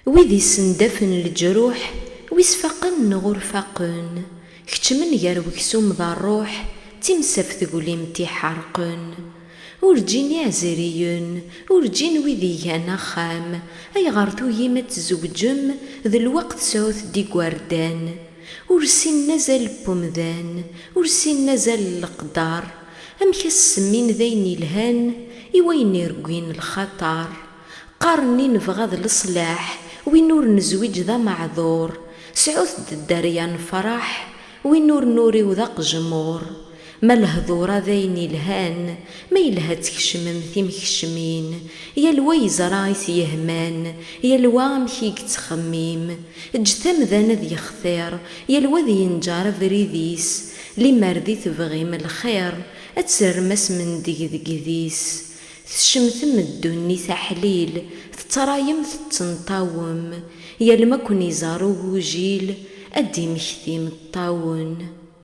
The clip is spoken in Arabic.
ويدي سندفن الجروح ويسفقن غرفقن كتمن يا وكسوم ذا الروح تمسف ثقولي تيحرقن ورجين يا زريون ورجين ويدي يا نخام أي غارتو يما تزوجم ذا الوقت سعوث دي قواردان ورسين نزل بومذان ورسين نزل القدار أمك السمين ذين الهان إوين يرقين الخطر قارني نبغى ذا الصلاح وين نور نزويج ذا معذور سعوث الدريان فرح وين نور نوري وذاق جمور ما الهذورة ذين الهان ما يلها تكشمم مكشمين يا الويز رايث يهمان يا الوام كيك تخميم اجتم ذا ذي يختار يا الوذي ينجار فريديس لما ردي تبغي من الخير اتسرمس من ديذ تشمثم الدني تحليل تترايم تتنطاوم يا لما كون يزارو وجيل ادي مكثيم الطاون.